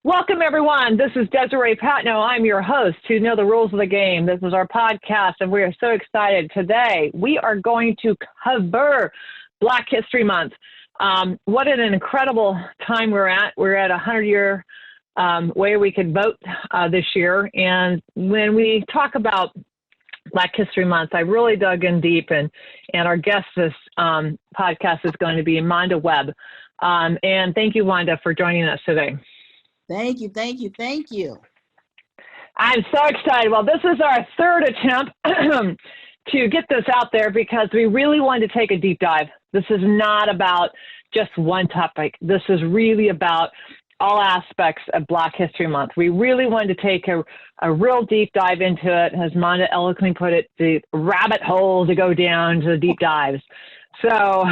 Welcome, everyone. This is Desiree Patno. I'm your host to know the rules of the game. This is our podcast, and we are so excited. Today, we are going to cover Black History Month. What an incredible time we're at. We're at a 100-year way we could vote this year. And when we talk about Black History Month, I really dug in deep, and our guest this podcast is going to be Monda Webb. And thank you, Monda, for joining us today. Thank you, thank you, thank you. I'm so excited. Well, this is our third attempt to get this out there because we really wanted to take a deep dive. This is not about just one topic. This is really about all aspects of Black History Month. We really wanted to take a real deep dive into it, as Monda eloquently put it, the rabbit hole to go down to the deep dives. So,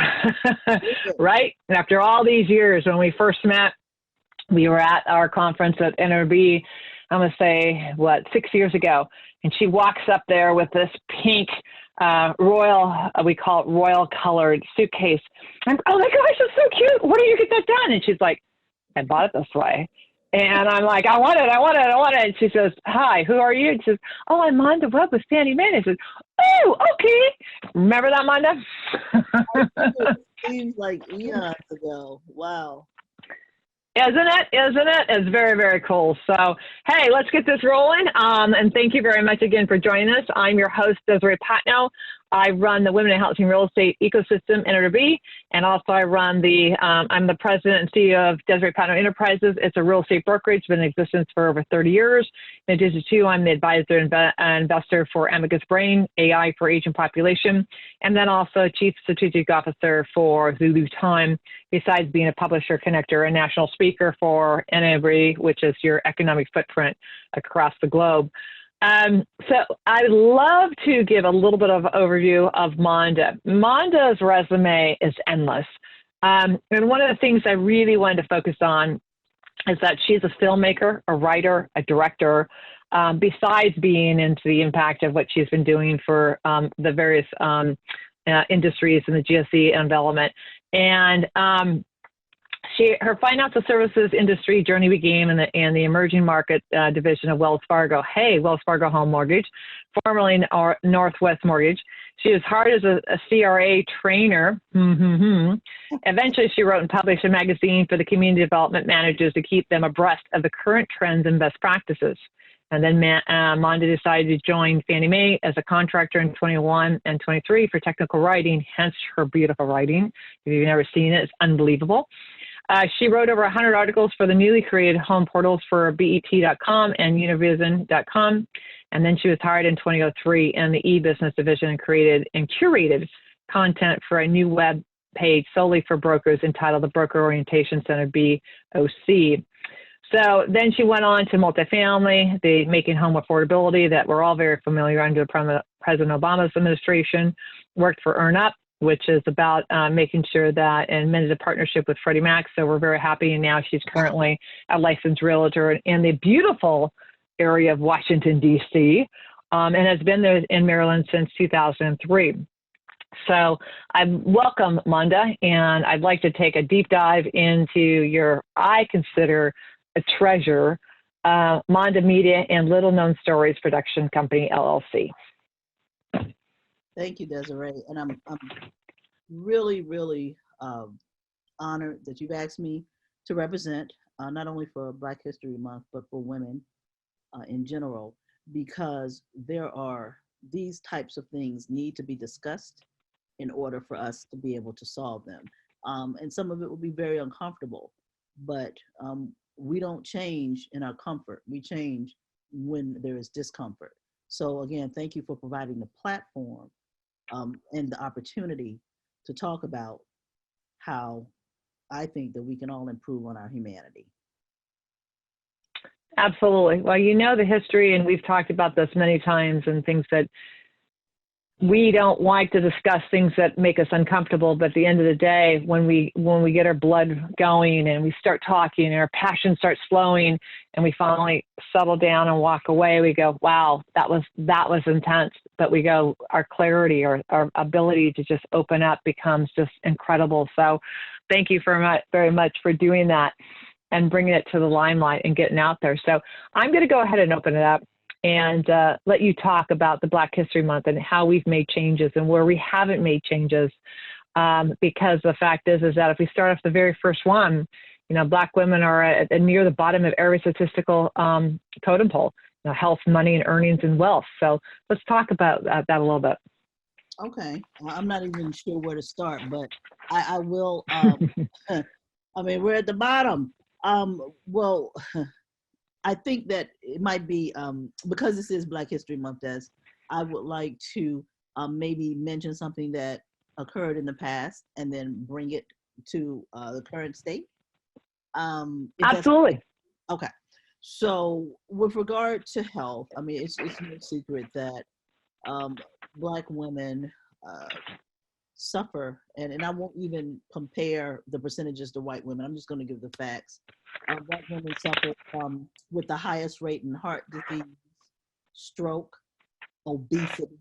right, after all these years, when we first met, we were at our conference at NAWRB, I'm going to say, 6 years ago. And she walks up there with this pink royal, we call it royal colored suitcase. I'm, oh my gosh, it's so cute. Where do you get that done? And she's like, I bought it this way. And I'm like, I want it. And she says, hi, who are you? And she says, oh, I'm Monda Webb with Fannie Mae. I said, oh, okay. Remember that, Monda? It seems like eons ago. Wow. Isn't it? It's very, very cool. So, hey, let's get this rolling. And thank you very much again for joining us. I'm your host, Desiree Patno. I run the Women in Housing Real Estate Ecosystem, NAWRB, and also I run I'm the president and CEO of Desiree Patno Enterprises. It's a real estate brokerage, been in existence for over 30 years. In addition to, I'm the advisor and investor for Amicus Brain, AI for Aging Population, and then also Chief Strategic Officer for Zulu Time, besides being a publisher, connector, and national speaker for NAWRB, which is your economic footprint across the globe. So I'd love to give a little bit of overview of Monda. Monda's resume is endless. And one of the things I really wanted to focus on is that she's a filmmaker, a writer, a director, besides being into the impact of what she's been doing for the various industries in the GSE and development. And her financial services industry journey began in the emerging market division of Wells Fargo. Hey, Wells Fargo Home Mortgage, formerly Northwest Mortgage. She was hired as a CRA trainer. Eventually, she wrote and published a magazine for the community development managers to keep them abreast of the current trends and best practices. And then Monda decided to join Fannie Mae as a contractor in 21 and 23 for technical writing, hence her beautiful writing. If you've never seen it, it's unbelievable. She wrote over 100 articles for the newly created home portals for BET.com and Univision.com. And then she was hired in 2003 in the e-business division and created and curated content for a new web page solely for brokers entitled the Broker Orientation Center, BOC. So then she went on to multifamily, the Making Home Affordability that we're all very familiar under President Obama's administration, worked for Earn Up, which is about making sure that, and amended a partnership with Freddie Mac. So we're very happy. And now she's currently a licensed realtor in the beautiful area of Washington, D.C., and has been there in Maryland since 2003. So I welcome Monda, and I'd like to take a deep dive into your, I consider a treasure, Monda Media and Little Known Stories Production Company, LLC. Thank you, Desiree. And I'm really, really honored that you've asked me to represent not only for Black History Month, but for women in general, because these types of things need to be discussed in order for us to be able to solve them. And some of it will be very uncomfortable, but we don't change in our comfort. We change when there is discomfort. So again, thank you for providing the platform and the opportunity to talk about how I think that we can all improve on our humanity. Absolutely. Well, you know the history, and we've talked about this many times, and things that we don't like to discuss, things that make us uncomfortable. But at the end of the day, when we get our blood going and we start talking and our passion starts flowing and we finally settle down and walk away, we go, wow, that was intense. But we go, our clarity, our ability to just open up becomes just incredible. So thank you very much for doing that. and bringing it to the limelight and getting out there. So I'm going to go ahead and open it up and let you talk about the Black History Month and how we've made changes and where we haven't made changes. Because the fact is that if we start off the very first one, you know, Black women are at near the bottom of every statistical totem pole, you know, health, money, and earnings and wealth. So let's talk about that a little bit. Okay. I'm not even sure where to start, but I will. I mean, we're at the bottom. Well, I think that it might be, because this is Black History Month, as I would like to maybe mention something that occurred in the past and then bring it to the current state. Absolutely. Okay. So with regard to health, I mean, it's no secret that Black women suffer, and I won't even compare the percentages to white women. I'm just going to give the facts. Black women suffer with the highest rate in heart disease, stroke, obesity,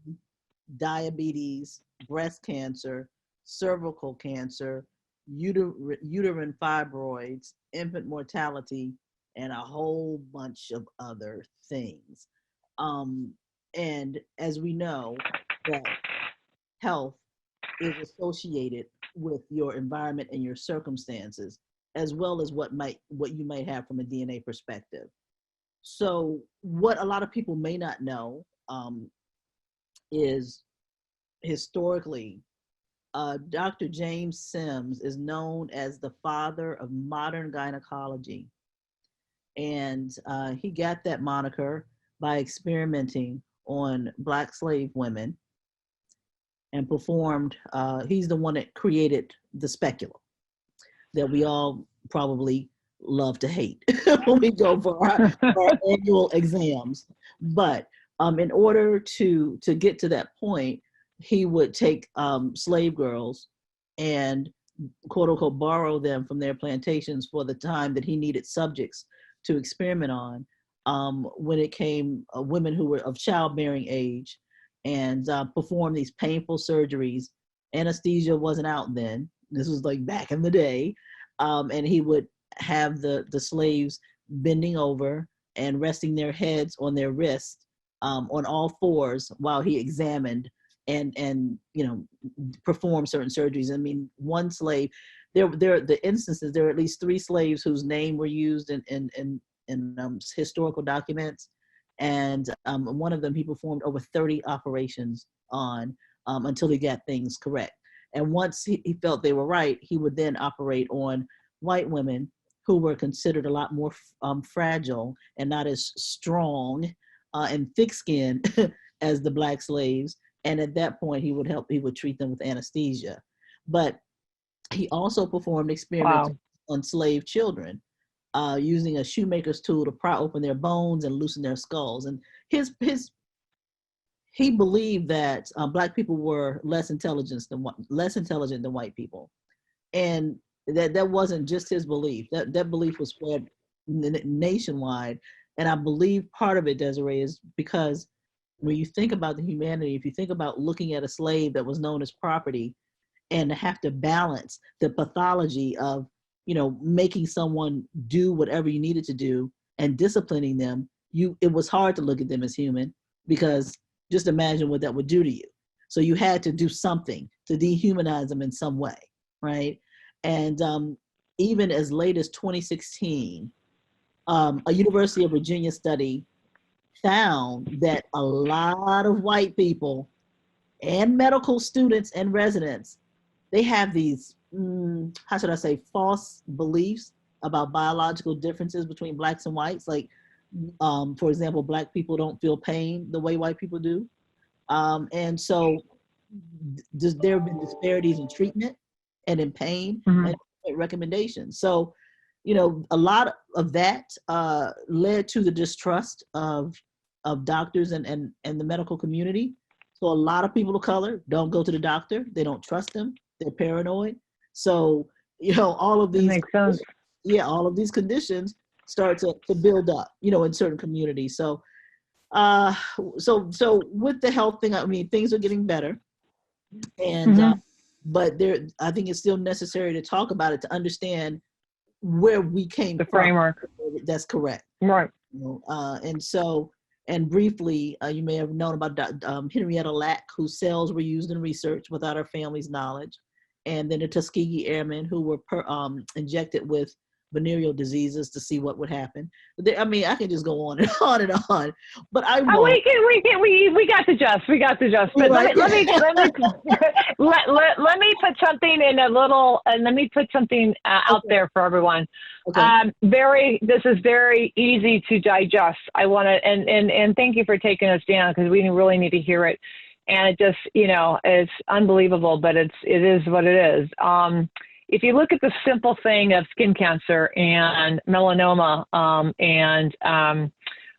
diabetes, breast cancer, cervical cancer, uterine fibroids, infant mortality, and a whole bunch of other things. And as we know, that health is associated with your environment and your circumstances, as well as what you might have from a DNA perspective. So what a lot of people may not know is historically, Dr. James Sims is known as the father of modern gynecology. And he got that moniker by experimenting on Black slave women and performed, he's the one that created the speculum that we all probably love to hate when we go for our annual exams. But in order to get to that point, he would take slave girls and quote unquote borrow them from their plantations for the time that he needed subjects to experiment on when it came women who were of childbearing age, and perform these painful surgeries. Anesthesia wasn't out then. This was like back in the day. And he would have the slaves bending over and resting their heads on their wrists on all fours while he examined and you know, performed certain surgeries. I mean, one slave, there the instances, there were at least 3 slaves whose name were used in historical documents. And one of them he performed over 30 operations on until he got things correct. And once he felt they were right, he would then operate on white women who were considered a lot more fragile and not as strong and thick-skinned as the Black slaves. And at that point, he would treat them with anesthesia. But he also performed experiments on slave children, using a shoemaker's tool to pry open their bones and loosen their skulls. And he believed that Black people were less intelligent than white people, and that wasn't just his belief. That belief was spread nationwide. And I believe part of it, Desiree, is because when you think about the humanity, if you think about looking at a slave that was known as property, and to have to balance the pathology of, you know, making someone do whatever you needed to do and disciplining them, it was hard to look at them as human, because just imagine what that would do to you. So you had to do something to dehumanize them in some way, right? And even as late as 2016, a University of Virginia study found that a lot of white people and medical students and residents, they have these, how should I say, false beliefs about biological differences between Blacks and whites. Like, for example, Black people don't feel pain the way white people do. And so there have been disparities in treatment and in pain and recommendations. So, you know, a lot of that led to the distrust of doctors and the medical community. So a lot of people of color don't go to the doctor. They don't trust them. They're paranoid. So, you know, all of these, all of these conditions start to build up, you know, in certain communities. So, so with the health thing, I mean, things are getting better, and but I think it's still necessary to talk about it to understand where we came The from. framework. That's correct. Right. And briefly, you may have known about Henrietta Lack, whose cells were used in research without her family's knowledge, and then the Tuskegee Airmen who were injected with venereal diseases to see what would happen. I mean, I can just go on and on and on, but I won't. We got the gist. We got the gist. But Right. let me put something in a little, and let me put something out there for everyone. Okay. This is very easy to digest. I want to, and thank you for taking us down, because we really need to hear it. And it just, it's unbelievable, but it is what it is. If you look at the simple thing of skin cancer and melanoma,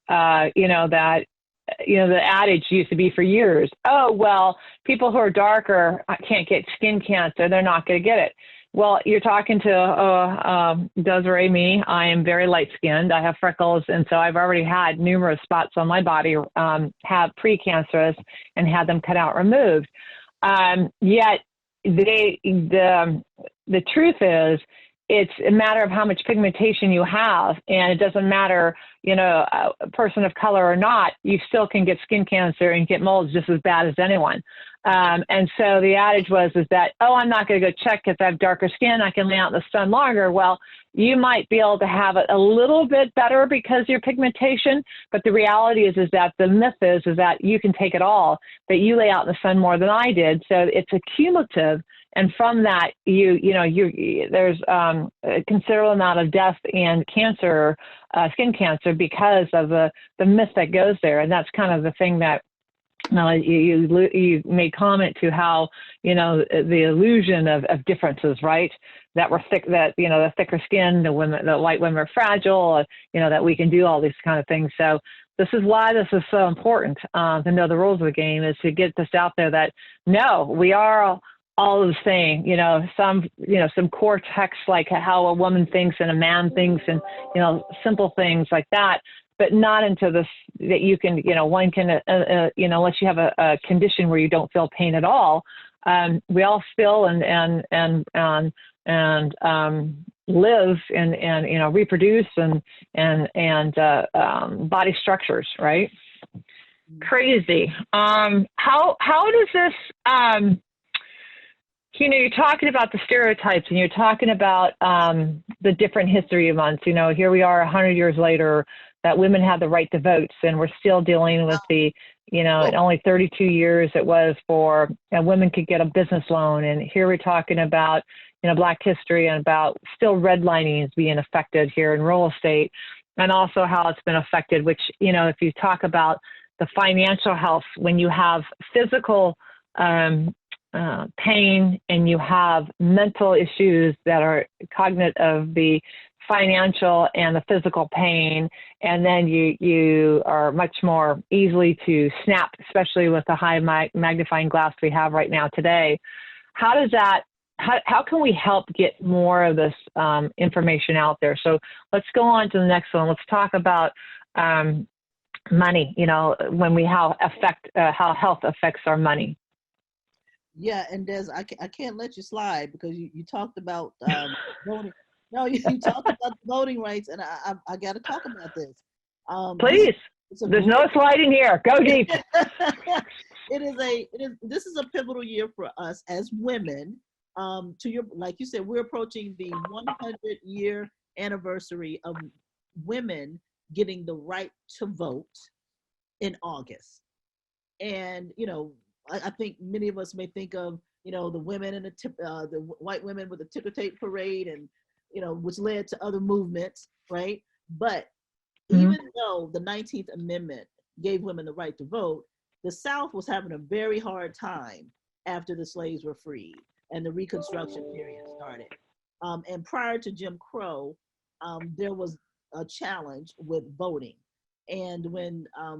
the adage used to be for years, oh, well, people who are darker can't get skin cancer. They're not going to get it. Well, you're talking to Desiree, me. I am very light-skinned. I have freckles, and so I've already had numerous spots on my body have precancerous and had them cut out, removed. Yet the truth is, it's a matter of how much pigmentation you have, and it doesn't matter, a person of color or not, you still can get skin cancer and get molds just as bad as anyone. And so the adage is that, oh, I'm not going to go check because I have darker skin, I can lay out in the sun longer. Well, you might be able to have it a little bit better because of your pigmentation, but the reality is that the myth is that you can take it all, that you lay out in the sun more than I did. So it's a cumulative. And from that, there's a considerable amount of death and cancer, skin cancer, because of the myth that goes there. And that's kind of the thing that you made comment to, how, the illusion of differences, right? That we're thick, that, the thicker skin, the white women are fragile, that we can do all these kind of things. So this is why this is so important, to know the rules of the game, is to get this out there that, no, we are all the same, some core texts like how a woman thinks and a man thinks, and, simple things like that, but not into this, that you can, one can, unless you have a condition where you don't feel pain at all. We all feel and live and, reproduce and body structures, right? Crazy. How does this, you're talking about the stereotypes, and you're talking about the different history of months. Here we are 100 years later, that women have the right to vote, and we're still dealing with the, only 32 years it was for women could get a business loan. And here we're talking about, Black history, and about still redlining is being affected here in rural estate, and also how it's been affected, which, if you talk about the financial health, when you have physical pain, and you have mental issues that are cognate of the financial and the physical pain, and then you are much more easily to snap, especially with the high magnifying glass we have right now today. How can we help get more of this information out there? So let's go on to the next one. Let's talk about money, how health affects our money. Yeah, and Des, I can't let you slide, because you talked about voting. No, you talked about voting rights, and I got to talk about this. Please, there's no sliding here. Go deep. This is a pivotal year for us as women. Like you said, we're approaching the 100-year anniversary of women getting the right to vote in August, and I think many of us may think of, the women and the white women with the ticker tape parade, and, which led to other movements, right? But even though the 19th Amendment gave women the right to vote, the South was having a very hard time after the slaves were freed and the Reconstruction period started. And prior to Jim Crow, there was a challenge with voting. And when a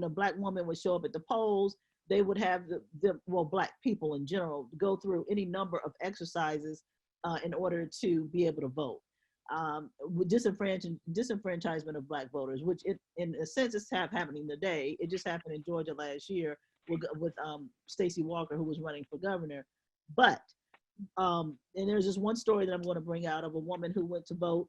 Black woman would show up at the polls, they would have Black people in general go through any number of exercises in order to be able to vote. With disenfranchisement of Black voters, which in a sense is happening today. It just happened in Georgia last year with Stacey Walker, who was running for governor. But And there's just one story that I'm going to bring out of a woman who went to vote.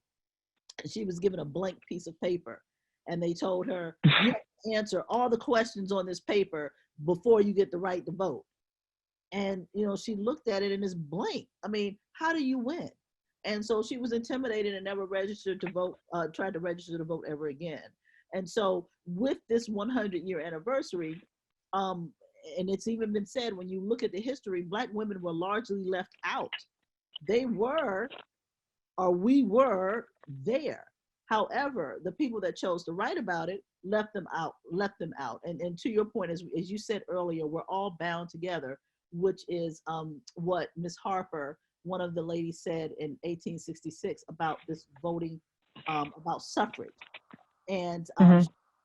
She was given a blank piece of paper, and they told her, you have to answer all the questions on this paper before you get the right to vote. And, you know, she looked at it and it's blank. I mean, how do you win? And so she was intimidated and never registered to vote, tried to register to vote ever again. And so with this 100-year anniversary, and it's even been said, when you look at the history, Black women were largely left out. They were, or we were there. However, the people that chose to write about it left them out. And to your point, as you said earlier, we're all bound together, which is what Miss Harper, one of the ladies, said in 1866 about this voting, about suffrage. And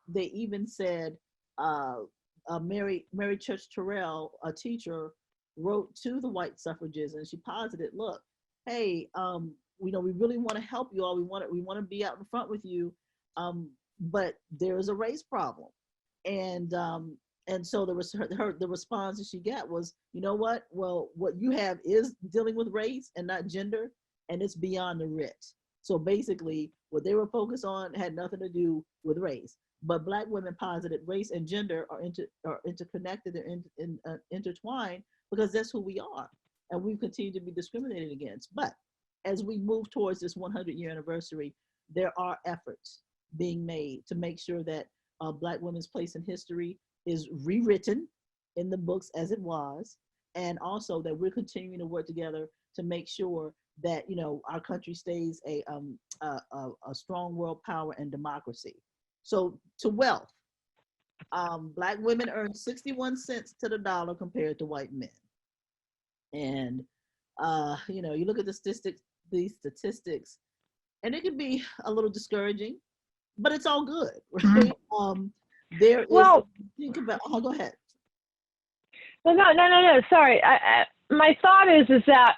they even said, Mary Church Terrell, a teacher, wrote to the white suffragists, and she posited, look, hey, we know we really want to help you all. We want to be out in front with you, but there is a race problem. And so the response that she got was, you know what? Well, what you have is dealing with race and not gender, and it's beyond the writ. So basically, what they were focused on had nothing to do with race. But Black women posited race and gender are interconnected and intertwined, because that's who we are, and we continue to be discriminated against. But as we move towards this 100-year anniversary, there are efforts being made to make sure that Black women's place in history is rewritten in the books as it was, and also that we're continuing to work together to make sure that, you know, our country stays a strong world power and democracy. So to wealth, Black women earn 61 cents to the dollar compared to white men. And, you know, you look at these statistics, and it can be a little discouraging, but it's all good, right? There is, think about, go ahead. Well, no, sorry. My thought is that,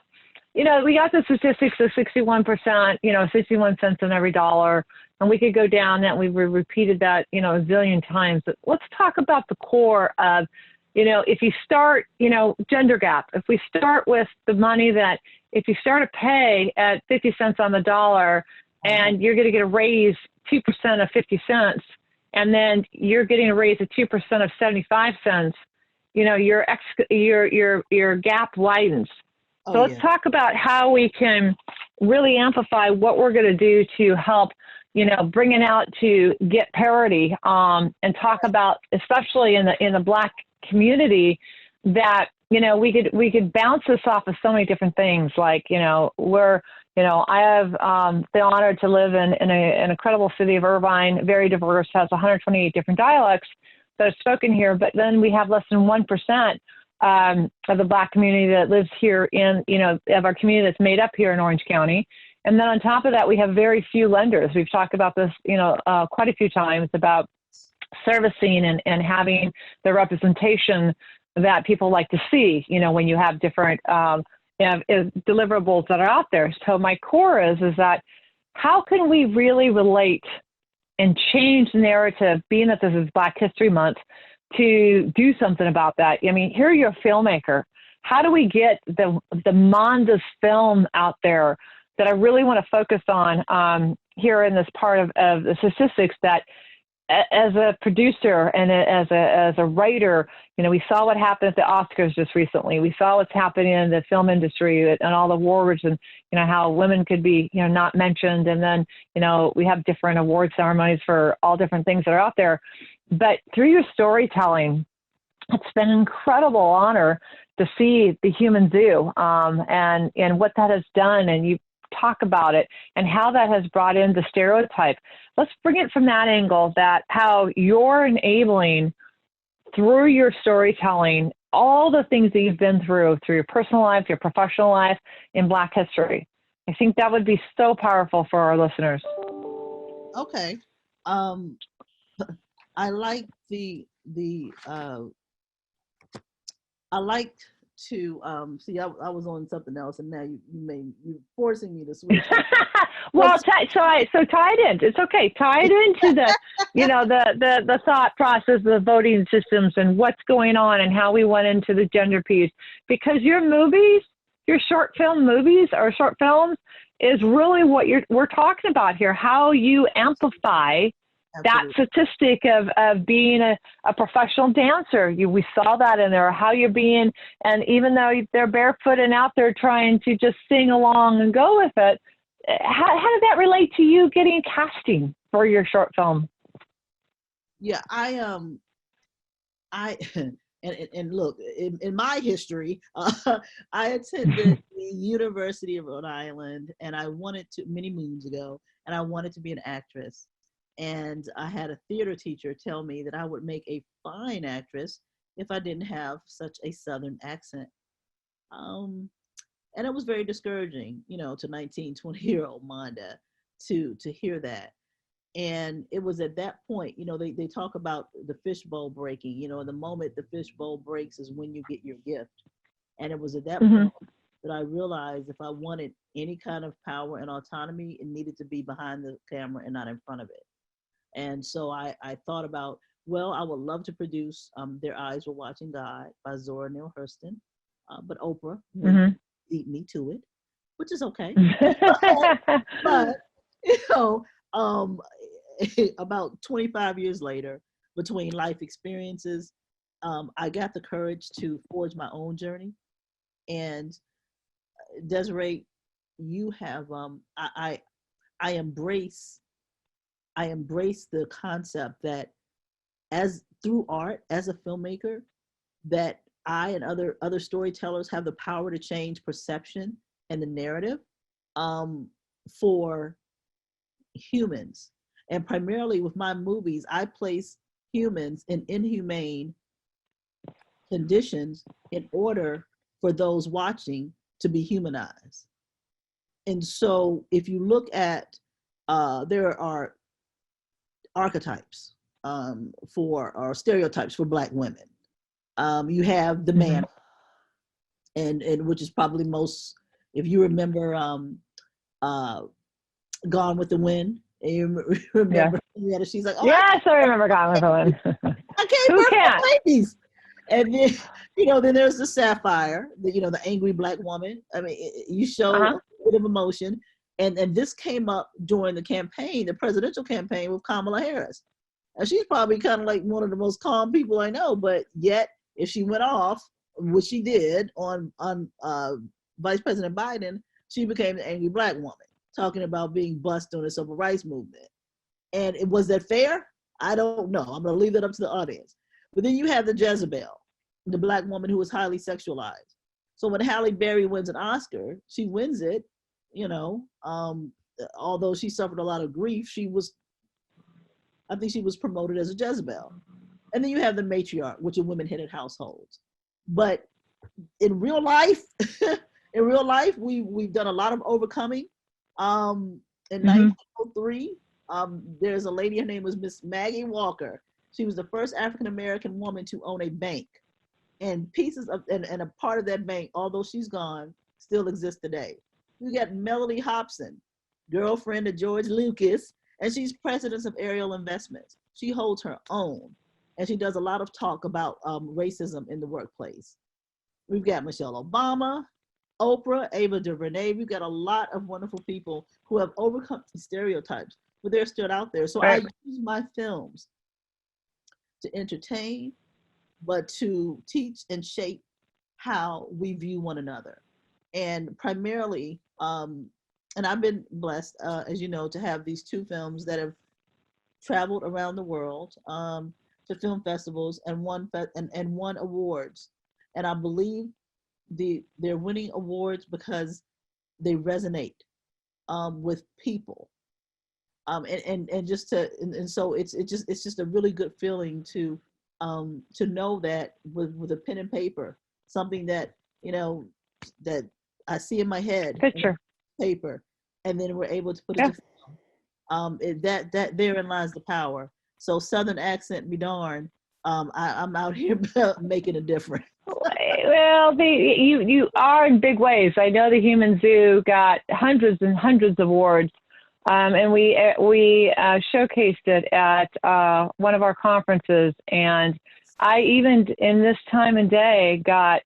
you know, we got the statistics of 61%, you know, 61 cents on every dollar, and we could go down that. We've repeated that, you know, a zillion times. But let's talk about the core of, you know, if you start, you know, gender gap. If we start with the money that, if you start a pay at 50 cents on the dollar, and you're going to get a raise 2% of 50 cents, and then you're getting a raise of 2% of 75 cents, you know, your gap widens. So let's talk about how we can really amplify what we're going to do to help, you know, bring it out to get parity, and talk about, especially in the Black community, that, you know, we could bounce this off of so many different things. Like, you know, I have the honor to live in an incredible city of Irvine, very diverse, has 128 different dialects that are spoken here, but then we have less than 1% of the Black community that lives here in, you know, of our community that's made up here in Orange County. And then on top of that, we have very few lenders. We've talked about this, you know, quite a few times about servicing and having the representation that people like to see, you know, when you have different deliverables that are out there. So my core is that how can we really relate and change the narrative, being that this is Black History Month, to do something about that? I mean, here you're a filmmaker. How do we get the Monda's film out there that I really want to focus on here in this part of the statistics, that as a producer and as a writer, you know, we saw what happened at the Oscars just recently. We saw what's happening in the film industry and all the awards, and, you know, how women could be, you know, not mentioned. And then, you know, we have different award ceremonies for all different things that are out there. But through your storytelling, it's been an incredible honor to see the human zoo, and what that has done. And you talk about it and how that has brought in the stereotype. Let's bring it from that angle, that how you're enabling through your storytelling all the things that you've been through your personal life, your professional life in Black history. I think that would be so powerful for our listeners. Okay. I like I like to see. I was on something else, and now you're forcing me to switch. Well, so tie it in. It's okay. Tie it into the, you know, the thought process, the voting systems, and what's going on, and how we went into the gender piece. Because your movies, your short film movies or short films is really what we're talking about here, how you amplify that statistic of being a professional dancer. We saw that in there, how you're being, and even though they're barefoot and out there trying to just sing along and go with it, how did that relate to you getting casting for your short film? Yeah, and look, in my history, I attended the University of Rhode Island, and I wanted to, many moons ago, and I wanted to be an actress. And I had a theater teacher tell me that I would make a fine actress if I didn't have such a Southern accent. And it was very discouraging, to 19, 20-year-old Monda to hear that. And it was at that point, they talk about the fishbowl breaking, the moment the fishbowl breaks is when you get your gift. And it was at that point that I realized if I wanted any kind of power and autonomy, it needed to be behind the camera and not in front of it. And so I thought about, well, I would love to produce Their Eyes Were Watching God by Zora Neale Hurston, but Oprah beat me to it, which is okay. But, about 25 years later, between life experiences, I got the courage to forge my own journey. And Desiree, you have, I embrace the concept that through art, as a filmmaker, that I and other storytellers have the power to change perception and the narrative for humans. And primarily with my movies, I place humans in inhumane conditions in order for those watching to be humanized. And so if you look at, there are archetypes or stereotypes for Black women. You have the man, and which is probably most, if you remember Gone with the Wind, and you remember, she's like, oh, yes, I remember Gone with the Wind. I can't birth my babies. And then, then there's the Sapphire, the angry Black woman. I mean, you show a bit of emotion. And this came up during the campaign, the presidential campaign with Kamala Harris. And she's probably kind of like one of the most calm people I know, but yet if she went off, which she did on Vice President Biden, she became the angry Black woman, talking about being bused on the civil rights movement. And was that fair? I don't know. I'm going to leave that up to the audience. But then you have the Jezebel, the Black woman who was highly sexualized. So when Halle Berry wins an Oscar, she wins it, although she suffered a lot of grief, I think she was promoted as a Jezebel. And then you have the matriarch, which are women-headed households. But in real life, we've done a lot of overcoming. In 1903, there's a lady, her name was Miss Maggie Walker. She was the first African-American woman to own a bank. And pieces of, and a part of that bank, although she's gone, still exists today. You got Melody Hobson, girlfriend of George Lucas, and she's president of Ariel Investments. She holds her own, and she does a lot of talk about racism in the workplace. We've got Michelle Obama, Oprah, Ava DuVernay. We've got a lot of wonderful people who have overcome stereotypes, but they're still out there. So I use my films to entertain, but to teach and shape how we view one another. And primarily, and I've been blessed, as you know, to have these two films that have traveled around the world to film festivals and won awards. And I believe they're winning awards because they resonate with people. And so it's just a really good feeling to know that with a pen and paper, something that that I see in my head, picture, paper, and then we're able to put it to film. That therein lies the power. So Southern accent be darned, I'm out here making a difference. Well, you are in big ways. I know the Human Zoo got hundreds and hundreds of awards, and we showcased it at one of our conferences. And I even in this time and day got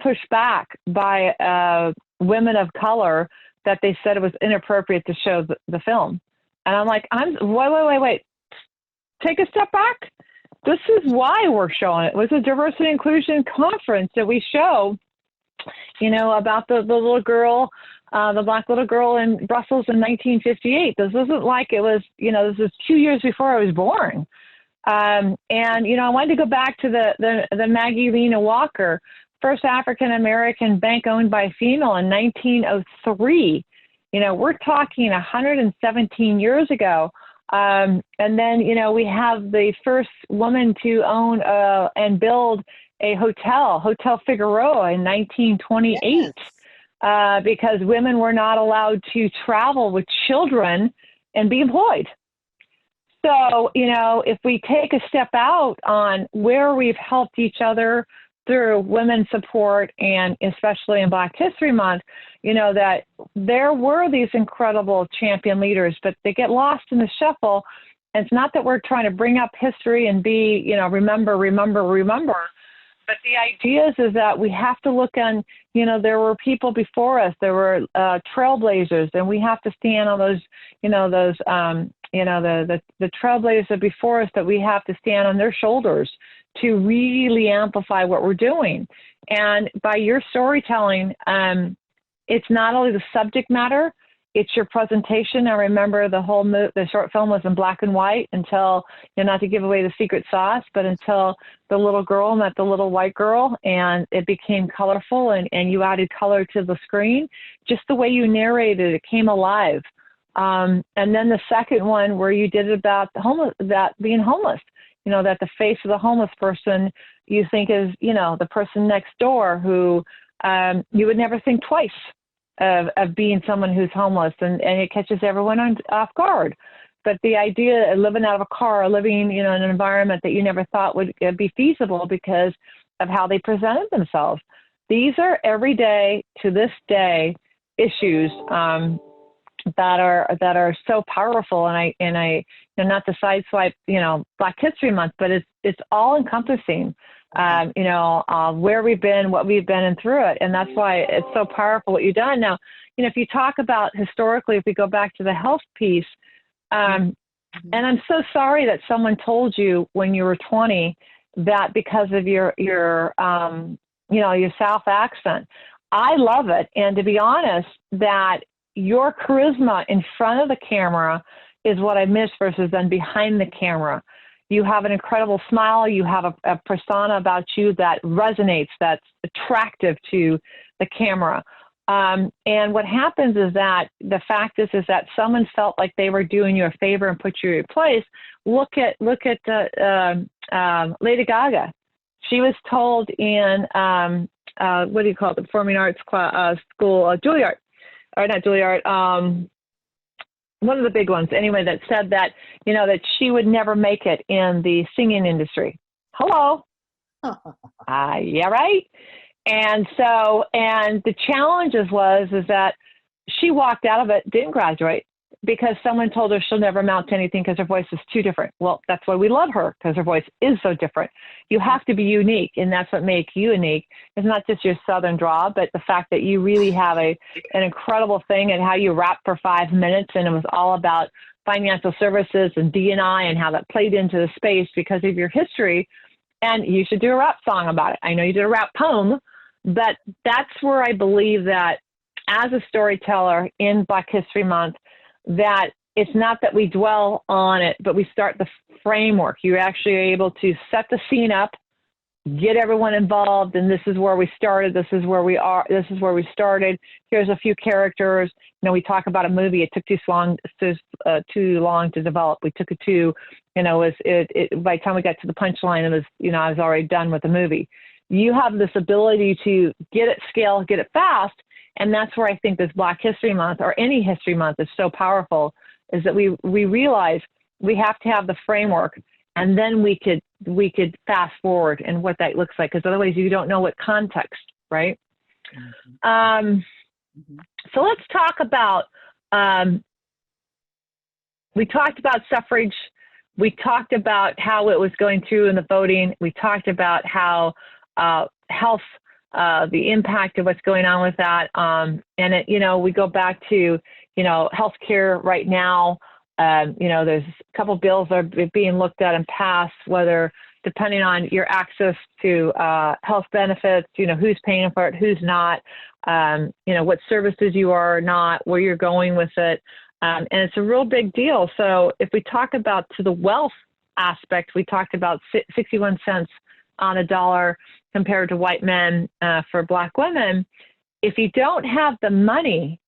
pushed back by women of color that they said it was inappropriate to show the film. And I'm like, wait. Take a step back. This is why we're showing it. It was a diversity inclusion conference that we show, you know, about the little girl, the black little girl in Brussels in 1958. This isn't like it was, you know, this is 2 years before I was born. And, you know, I wanted to go back to the Maggie Lena Walker, first African-American bank owned by a female in 1903. You know, we're talking 117 years ago. And then, you know, we have the first woman to own and build a Hotel Figueroa in 1928, yes. Because women were not allowed to travel with children and be employed. So, you know, if we take a step out on where we've helped each other through women's support, and especially in Black History Month, you know, that there were these incredible champion leaders, but they get lost in the shuffle. And it's not that we're trying to bring up history and be, you know, remember. But the idea is that we have to look on, you know, there were people before us, there were trailblazers, and we have to stand on those, you know, the trailblazers before us, that we have to stand on their shoulders to really amplify what we're doing. And by your storytelling, it's not only the subject matter, it's your presentation. I remember the short film was in black and white until, you know, not to give away the secret sauce, but until the little girl met the little white girl and it became colorful, and you added color to the screen. Just the way you narrated it came alive. And then the second one where you did it about that being homeless, you know, that the face of the homeless person you think is, you know, the person next door who you would never think twice of being someone who's homeless, and it catches everyone off guard. But the idea of living out of a car, living, you know, in an environment that you never thought would be feasible because of how they presented themselves. These are everyday, to this day, issues that are so powerful. And I, you know, not to sideswipe, you know, Black History Month, but it's all encompassing. You know, where we've been, what we've been, and through it. And that's why it's so powerful what you've done. Now, you know, if you talk about historically, if we go back to the health piece, and I'm so sorry that someone told you when you were 20 that because of your you know, your South accent. I love it. And to be honest, that your charisma in front of the camera is what I miss versus then behind the camera. You have an incredible smile. You have a persona about you that resonates, that's attractive to the camera. And what happens is that the fact is that someone felt like they were doing you a favor and put you in your place. Look at Lady Gaga. She was told in, what do you call it, the performing arts school, Juilliard, or not Juilliard, one of the big ones anyway, that said that, you know, that she would never make it in the singing industry. Hello. Yeah, right. And so, and the challenge is that she walked out of it, didn't graduate, because someone told her she'll never amount to anything because her voice is too different. Well, that's why we love her, because her voice is so different. You have to be unique, and that's what makes you unique. It's not just your Southern draw, but the fact that you really have an incredible thing, and how you rap for 5 minutes, and it was all about financial services and D&I and how that played into the space because of your history. And you should do a rap song about it. I know you did a rap poem, but that's where I believe that as a storyteller in Black History Month, that it's not that we dwell on it, but we start the framework. You're actually able to set the scene up, get everyone involved, and this is where we started, this is where we are, this is where we started. Here's a few characters. You know, we talk about a movie, it took too long to develop. We took it to, you know, by the time we got to the punchline, it was, you know, I was already done with the movie. You have this ability to get it scale, get it fast. And that's where I think this Black History Month, or any history month, is so powerful, is that we realize we have to have the framework, and then we could fast forward and what that looks like, because otherwise you don't know what context, right? So let's talk about, we talked about suffrage. We talked about how it was going through in the voting. We talked about how health the impact of what's going on with that. And it, we go back to, healthcare right now. There's a couple bills that are being looked at and passed, whether depending on your access to health benefits, who's paying for it, who's not, what services you are not, where you're going with it. And it's a real big deal. So if we talk about to the wealth aspect, we talked about 61 cents on a dollar compared to white men for Black women. If you don't have the money,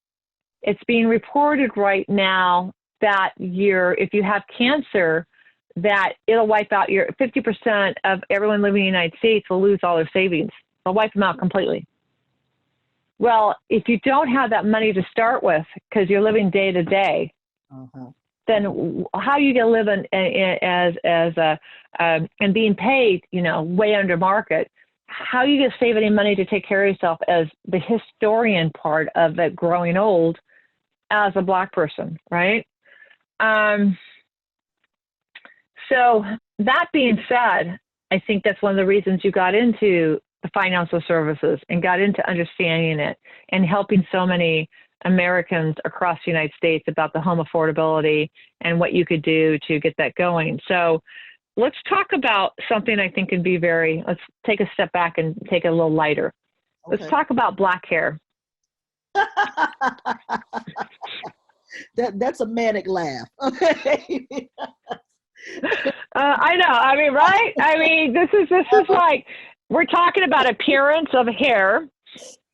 it's being reported right now that if you have cancer, that it'll wipe out 50% of everyone living in the United States will lose all their savings. They'll wipe them out completely. Well, if you don't have that money to start with, because you're living day to day, then how are you going to live and being paid, way under market? How are you going to save any money to take care of yourself as the historian part of it growing old as a Black person, right? So that being said, I think that's one of the reasons you got into the financial services and got into understanding it and helping so many Americans across the United States about the home affordability and what you could do to get that going. So let's talk about something I think can be let's take a step back and take it a little lighter. Okay. Let's talk about Black hair. That's a manic laugh. Okay. I know. I mean, right? I mean, this is like, we're talking about appearance of hair.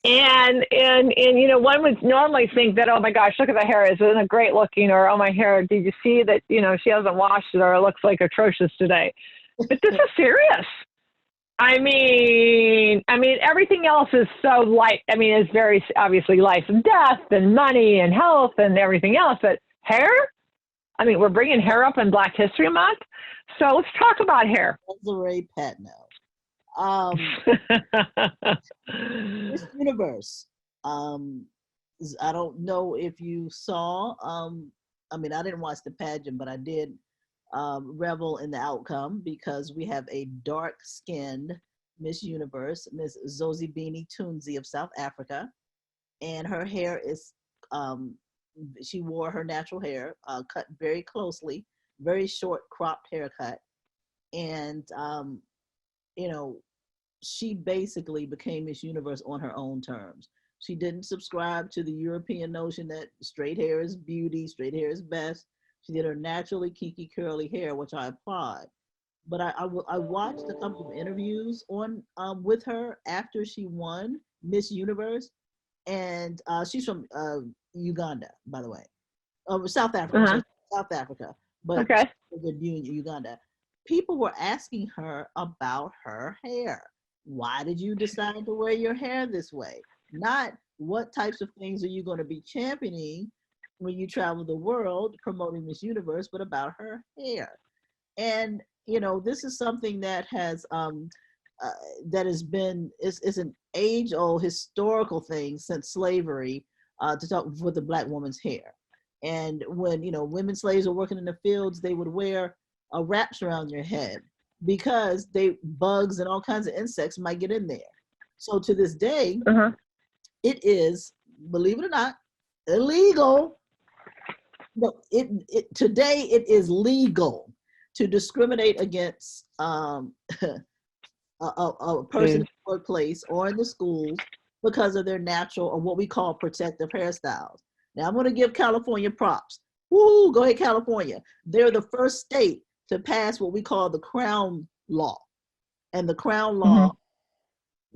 And one would normally think that, oh my gosh, look at the hair, isn't it great looking? Or, oh, my hair, did you see that, she hasn't washed it or it looks like atrocious today? But this is serious. I mean, everything else is so light. I mean, it's very obviously life and death and money and health and everything else. But hair? I mean, we're bringing hair up in Black History Month. So let's talk about hair. Desiree Patno. This universe. I don't know if you saw. I didn't watch the pageant, but I did revel in the outcome because we have a dark-skinned Miss Universe, Miss Zozibini Tunzi of South Africa, and her hair is. She wore her natural hair, cut very closely, very short cropped haircut. And, she basically became Miss Universe on her own terms. She didn't subscribe to the European notion that straight hair is beauty, straight hair is best. She did her naturally kinky curly hair, which I applaud. But I watched a couple of interviews with her after she won Miss Universe. And she's from Uganda, by the way. South Africa. South Africa. But okay. Uganda. People were asking her about her hair. Why did you decide to wear your hair this way? Not what types of things are you going to be championing when you travel the world promoting Miss Universe, but about her hair. And, this is something that has been an age-old historical thing since slavery to talk with the Black woman's hair. And when women slaves were working in the fields, they would wear wraps around their head because bugs and all kinds of insects might get in there. So to this day, it is, believe it or not, illegal. No, today it is legal to discriminate against a person in the workplace or in the schools because of their natural or what we call protective hairstyles. Now I'm going to give California props. Woo, go ahead, California. They're the first state to pass what we call the Crown Law. And the Crown Law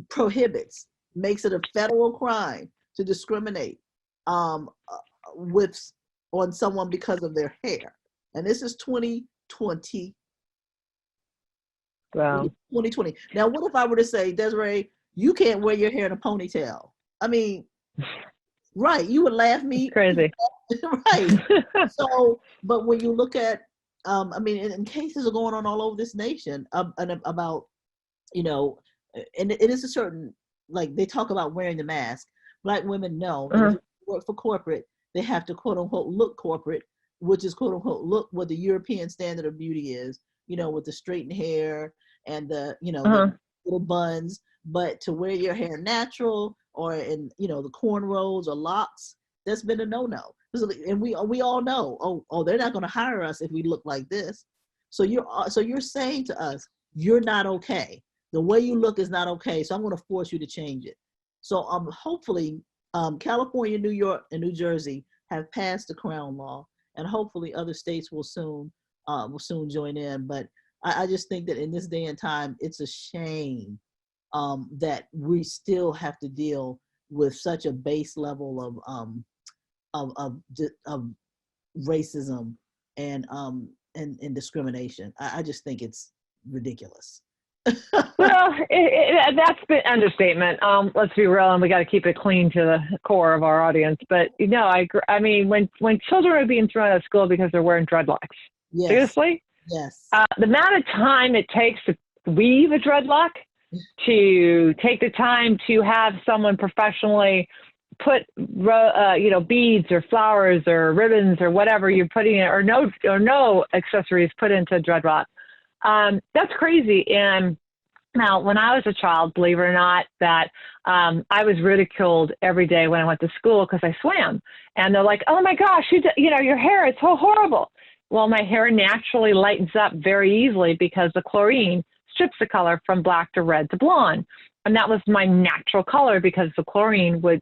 prohibits, makes it a federal crime to discriminate on someone because of their hair. And this is 2020. Wow. 2020. Now, what if I were to say, Desiree, you can't wear your hair in a ponytail? I mean, right, you would laugh me. It's crazy. Right. So, but when you look at, and cases are going on all over this nation about, and it is a certain, like they talk about wearing the mask. Black women know that if they work for corporate, they have to quote unquote look corporate, which is quote unquote look what the European standard of beauty is, with the straightened hair and the, the little buns. but to wear your hair natural or in, you know, the cornrows or locks, that's been a no-no. And we all know, oh, they're not going to hire us if we look like this. So you're saying to us, you're not okay. The way you look is not okay. So I'm going to force you to change it. So hopefully, California, New York, and New Jersey have passed the Crown Law, and hopefully other states will soon join in. But I just think that in this day and time, it's a shame that we still have to deal with such a base level of racism and discrimination. I just think it's ridiculous. Well, that's the understatement. Let's be real, and we got to keep it clean to the core of our audience. But you know, I mean, when children are being thrown out of school because they're wearing dreadlocks, Yes. seriously, Yes. The amount of time it takes to weave a dreadlock, to take the time to have someone professionally put beads or flowers or ribbons or whatever you're putting in, or no accessories put into a dreadlock. That's crazy. And now, when I was a child, believe it or not, that I was ridiculed every day when I went to school because I swam. And they're like, oh my gosh, your hair is so horrible. Well, my hair naturally lightens up very easily because the chlorine strips the color from black to red to blonde. And that was my natural color because the chlorine would,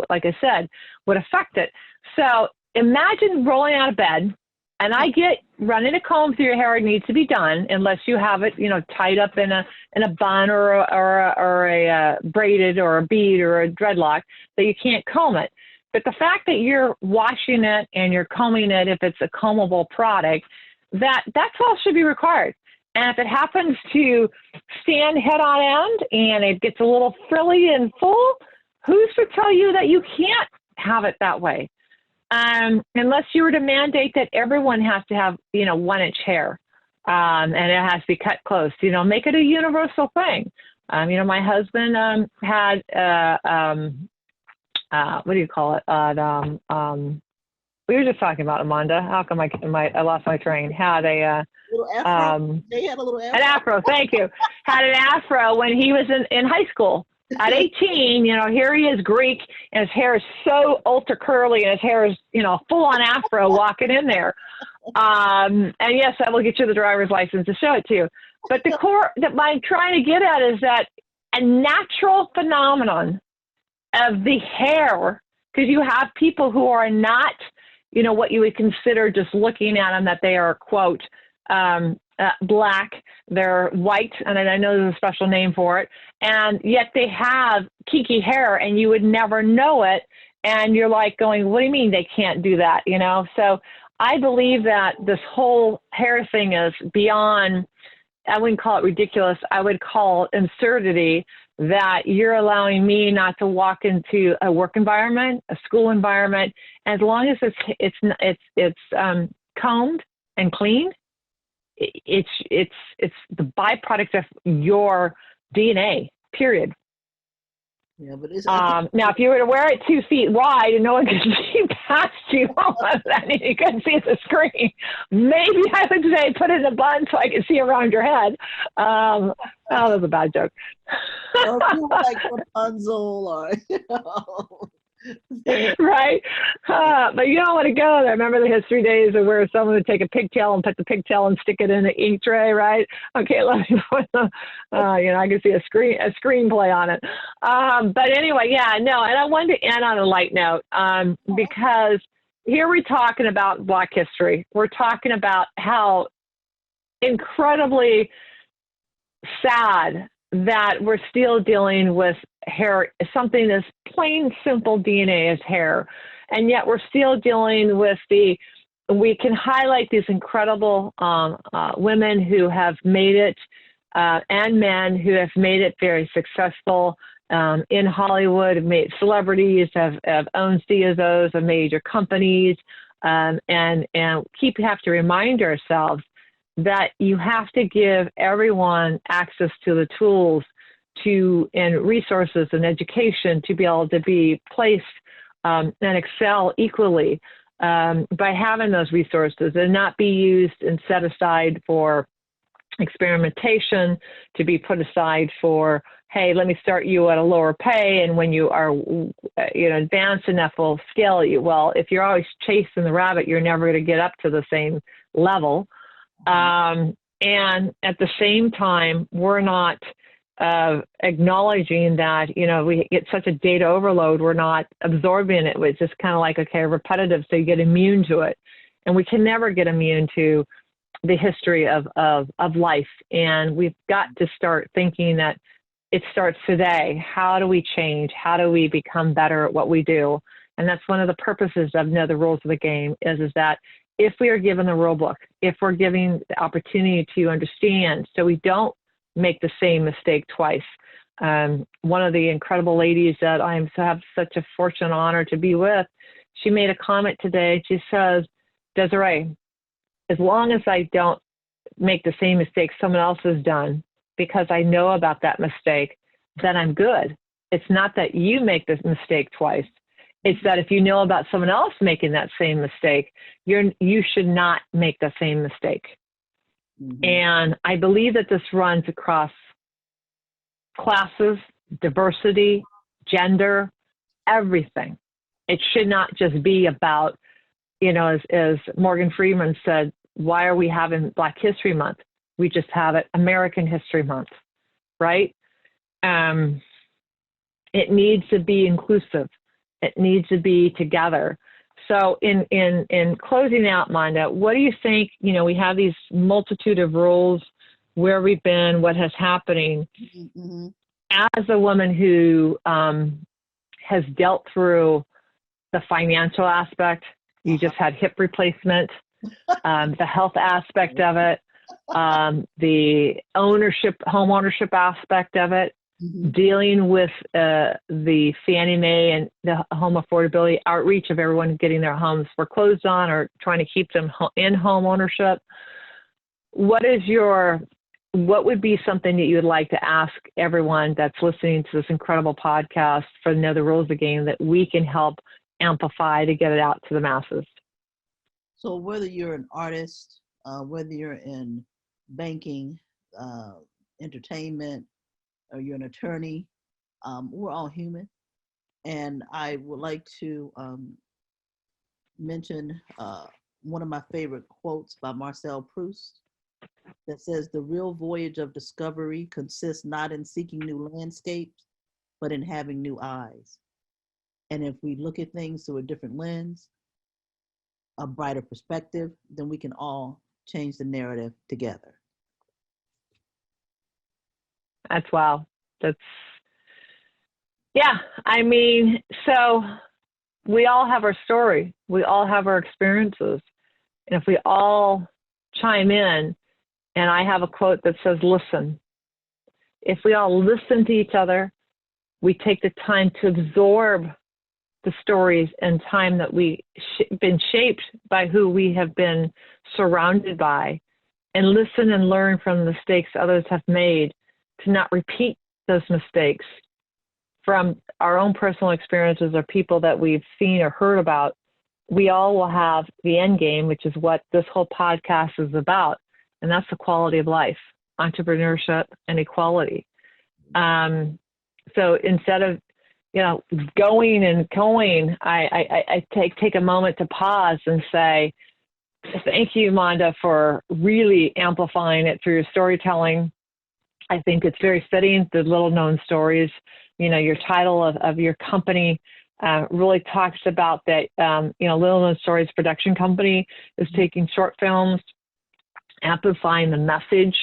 like I said, would affect it. So imagine rolling out of bed, and I get running a comb through your hair. It needs to be done unless you have it, tied up in a bun or a braided or a bead or a dreadlock that you can't comb it. But the fact that you're washing it and you're combing it, if it's a combable product, that's all should be required. And if it happens to stand head on end and it gets a little frilly and full, who's to tell you that you can't have it that way? Unless you were to mandate that everyone has to have, 1-inch hair, and it has to be cut close, make it a universal thing. My husband, had, what do you call it? We were just talking about Monda. How come I lost my train? Had a, little afro. They had a little afro. An afro. Thank you. Had an afro when he was in high school. At 18, here he is, Greek, and his hair is so ultra curly, and his hair is, full on afro walking in there. And yes, I will get you the driver's license to show it to you. But the core that I'm trying to get at is that a natural phenomenon of the hair, because you have people who are not, what you would consider just looking at them that they are, quote, black, they're white, and I know there's a special name for it, and yet they have kinky hair and you would never know it, and you're like going, what do you mean they can't do that, So I believe that this whole hair thing is beyond, I wouldn't call it ridiculous, I would call it absurdity, that you're allowing me not to walk into a work environment, a school environment, as long as it's combed and cleaned. It's the byproduct of your DNA, period. Yeah, but it's, now, if you were to wear it 2 feet wide and no one could see past you, and you couldn't see the screen, maybe I would say put it in a bun so I could see around your head. Oh, that was a bad joke. or like Rapunzel or, Right. But you don't want to go there. Remember the history days of where someone would take a pigtail and put the pigtail and stick it in the ink tray, right? Okay, let me put the, I can see a screenplay on it. But anyway, yeah, no, and I wanted to end on a light note because here we're talking about Black history. We're talking about how incredibly sad that we're still dealing with hair, something as plain simple DNA as hair. And yet we're still dealing with we can highlight these incredible women who have made it and men who have made it very successful in Hollywood, have made celebrities, have owned CSOs of major companies, and have to remind ourselves that you have to give everyone access to the tools and resources and education to be able to be placed and excel equally by having those resources and not be used and set aside for experimentation to be put aside for, hey, let me start you at a lower pay, and when you are, advanced enough, we'll scale you. Well, if you're always chasing the rabbit, you're never going to get up to the same level. And at the same time, we're not acknowledging that, we get such a data overload, we're not absorbing it. It's just kind of like, okay, repetitive, so you get immune to it. And we can never get immune to the history of life. And we've got to start thinking that it starts today. How do we change? How do we become better at what we do? And that's one of the purposes of Know the Rules of the Game is that if we are given the rule book, if we're given the opportunity to understand so we don't make the same mistake twice. One of the incredible ladies that I have such a fortune and honor to be with, she made a comment today. She says, Desiree, as long as I don't make the same mistake someone else has done because I know about that mistake, then I'm good. It's not that you make this mistake twice. It's that if you know about someone else making that same mistake, you should not make the same mistake. Mm-hmm. And I believe that this runs across classes, diversity, gender, everything. It should not just be about, as Morgan Freeman said, why are we having Black History Month? We just have it American History Month, right? It needs to be inclusive. It needs to be together. So in closing out, Monda, what do you think, we have these multitude of rules, where we've been, what has happening. Mm-hmm. As a woman who has dealt through the financial aspect, you just had hip replacement, the health aspect of it, the home ownership aspect of it, mm-hmm. dealing with the Fannie Mae and the home affordability outreach of everyone getting their homes foreclosed on or trying to keep them in home ownership. What would be something that you would like to ask everyone that's listening to this incredible podcast for Know the Rules of the Game that we can help amplify to get it out to the masses? So whether you're an artist, whether you're in banking, entertainment, or you're an attorney, we're all human. And I would like to mention one of my favorite quotes by Marcel Proust that says, "The real voyage of discovery consists not in seeking new landscapes, but in having new eyes." And if we look at things through a different lens, a brighter perspective, then we can all change the narrative together. That's wow. So we all have our story. We all have our experiences. And if we all chime in, and I have a quote that says, listen. If we all listen to each other, we take the time to absorb the stories and time that we been shaped by who we have been surrounded by, and listen and learn from the mistakes others have made, to not repeat those mistakes from our own personal experiences or people that we've seen or heard about, we all will have the end game, which is what this whole podcast is about. And that's the quality of life, entrepreneurship, and equality. So instead of, going and going, I take a moment to pause and say, thank you, Monda, for really amplifying it through your storytelling. I think it's very fitting, the little known stories. Your title of your company really talks about that, Little Known Stories production company is taking short films, amplifying the message.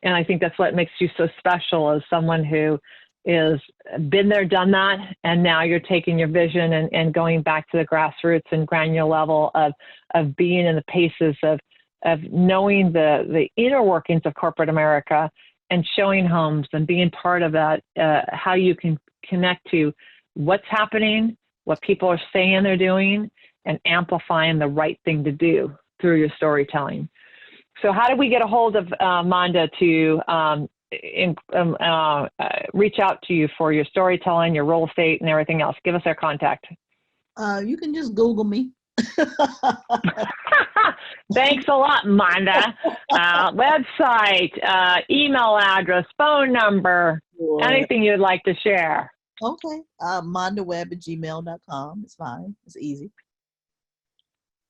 And I think that's what makes you so special as someone who is been there, done that. And now you're taking your vision and going back to the grassroots and granular level of being in the paces of knowing the inner workings of corporate America and showing homes and being part of that, how you can connect to what's happening, what people are saying they're doing, and amplifying the right thing to do through your storytelling. So how do we get a hold of Monda to reach out to you for your storytelling, your real estate, and everything else? Give us our contact. You can just Google me. Thanks a lot, Monda. Website, email address, phone number, Sure. anything you'd like to share. Okay. MondaWebb@gmail.com. It's fine. It's easy.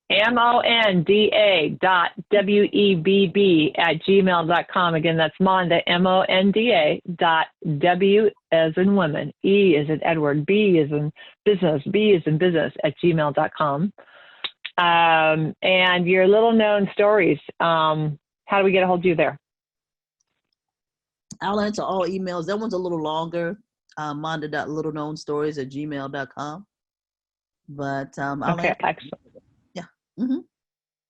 monda.webb@gmail.com. Again, that's Monda, MONDA.W as in women, E as in Edward, B as in business, @gmail.com. And your little known stories, how do we get a hold of you there? I'll answer all emails. That one's a little longer. Monda.littleknownstories@gmail.com. But I'll Okay, excellent. Yeah. Mm-hmm.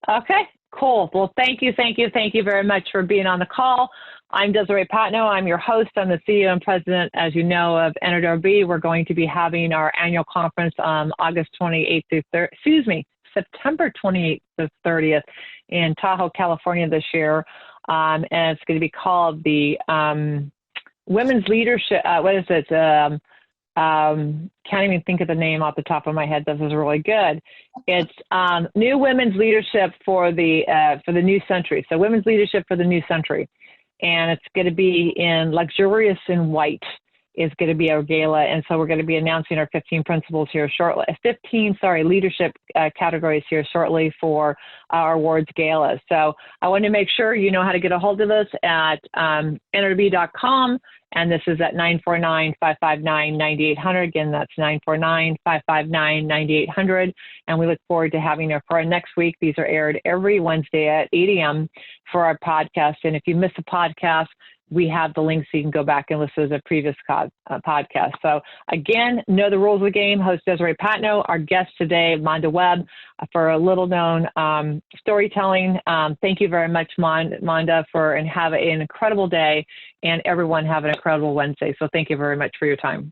Okay, cool. Well, thank you very much for being on the call. I'm Desiree Patno. I'm your host. I'm the CEO and president, as you know, of NAWRB. We're going to be having our annual conference on September 28th to 30th in Tahoe, California this year. And it's going to be called the Women's Leadership, can't even think of the name off the top of my head. This is really good. It's New Women's Leadership for the New Century. So Women's Leadership for the New Century. And it's going to be in luxurious in white is going to be our gala. And so we're going to be announcing our 15 principles here shortly, leadership categories here shortly for our awards gala. So I want to make sure you know how to get a hold of us at NRB.com. And this is at 949-559-9800. Again, that's 949-559-9800. And we look forward to having you for our next week. These are aired every Wednesday at 8 a.m. for our podcast. And if you miss a podcast, we have the link so you can go back and listen to the previous podcast. So again, know the rules of the game. Host Desiree Patno, our guest today, Monda Webb, for a little known storytelling. Thank you very much, Monda, and have an incredible day, and everyone have an incredible Wednesday. So thank you very much for your time.